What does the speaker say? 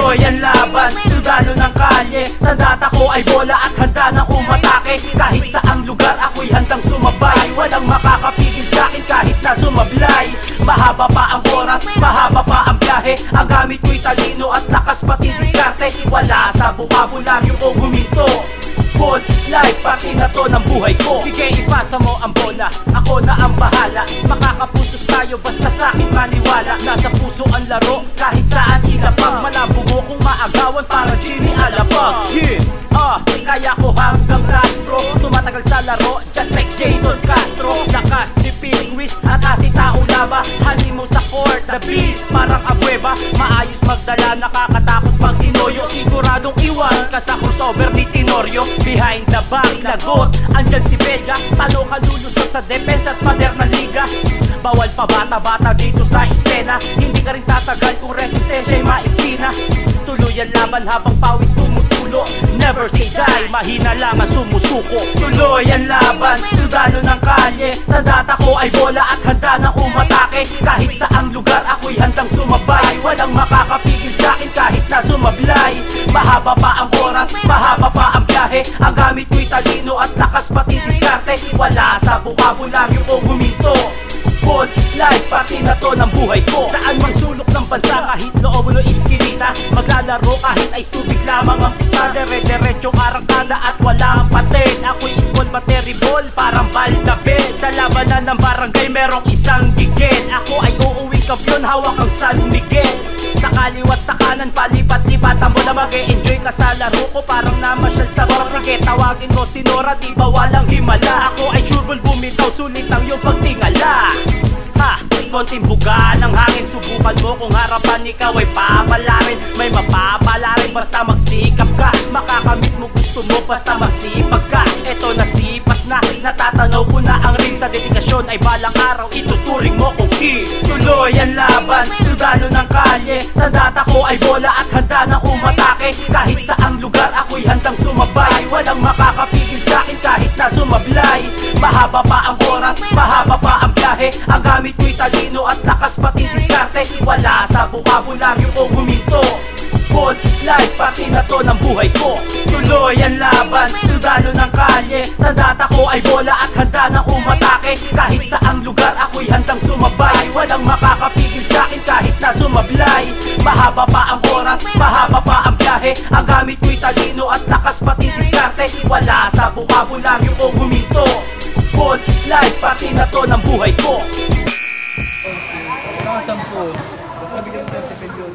Tuloy ang laban, sundalo ng kalye. Sa data ko ay bola at handa nang umatake. Kahit saang lugar ako'y handang sumabay. Walang makakapigil sa'kin kahit na sumablay. Mahaba pa ang oras, mahaba pa ang biyahe. Ang gamit ko'y talino at lakas pati diskarte. Wala sa bukabularyo o huminto. Ball is life, parte na to ng buhay ko. Sige, ipasa mo ang bola, ako na ang bahala. Makakapusos tayo basta sa'kin maniwala. Nasa puso ang laro, kahit saan ilapag. Malabo mo kung maagawan para Jimmy Alabang. Kaya ko hanggang last bro. Tumatagal sa laro, just like Jason Castro. Lakas ni Pingwis at si Tao Lava. Hali mo sa court, the beast, parang abueva. Maayos magdala, nakakatakot pag tinoyo. Siguradong iwan ka sa crossover ni Tenorio. Behind the back, lagot, andyan si Vega. Talo ka lulusot sa depensa at pader na liga. Bawal pa bata-bata dito sa eksena. Hindi ka rin tatagal kung resistensya ay maiksina. Tuloy ang laban habang pawis tumutulo. Never say die, mahina lang ang sumusuko. Tuloy ang laban, sundalo ng kalye. Sa data ko ay bola at handa nang umatake. Kahit saang lugar ako'y handang sumabay. Walang makakapigil sa'kin kahit na sumablay. Mahaba pa ang oras, mahaba pa ang biyahe. Ang gamit ko'y talino at lakas pati diskarte. Wala sa bukabularyo o huminto. Ball is life, parte na to ng buhay ko. Saan mang sulok ng bansa, kahit loob o iskilita. Maglalaro kahit ay tubig lamang ang pista. Dire-diretsong arangkada at walang paten. Ako'y small battery ball, parang baldabel. Sa labanan ng barangay merong isang gigil. Ako ay uuwing kampiyon, hawak ang San Miguel. Sa kaliwat sa kanan, palipat-lipat ang bola. Mag-e-enjoy ka sa laro ko, parang namasyal sa bar. Sige, tawagin mo si Nora, di ba walang himala. Ako ay sureball bumitaw, sulit ang iyong pagtingala. Konting buga ng hangin, subukan mo kung harapan ikaw ay papalarin. May mapapalarin basta magsikap ka. Makakamit mo gusto mo basta masipag ka. Eto nasipat na, natatanaw ko na ang ring. Sa dedikasyon ay balang araw ituturing mo kung key. Tuloy ang laban, sundalo ng kalye. Sa data ko ay bola at handa nang umatake. Kahit saang lugar ako'y handang sumabay. Walang makakapigil sa'kin kahit na sumablay. Mahaba pa ang oras, mahaba pa ang biyahe. Ang gamit ko'y talino at lakas pati diskarte. Wala sa bukabularyo o huminto. Ball is life, parte na to ng buhay ko. Tuloy ang laban, sundalo ng kalye. Sa data ko ay bola at handa nang umatake. Kahit saang lugar ako'y handang sumabay. Walang makakapigil sa'kin kahit na sumablay. Mahaba pa ang oras, mahaba pa ang biyahe. Ang gamit ko'y talino at lakas pati diskarte. Wala sa bukabularyo o huminto. Ball is life, parte na to ng buhay ko. Nakasampo. Baka bigyan mo tayo sa pedyo.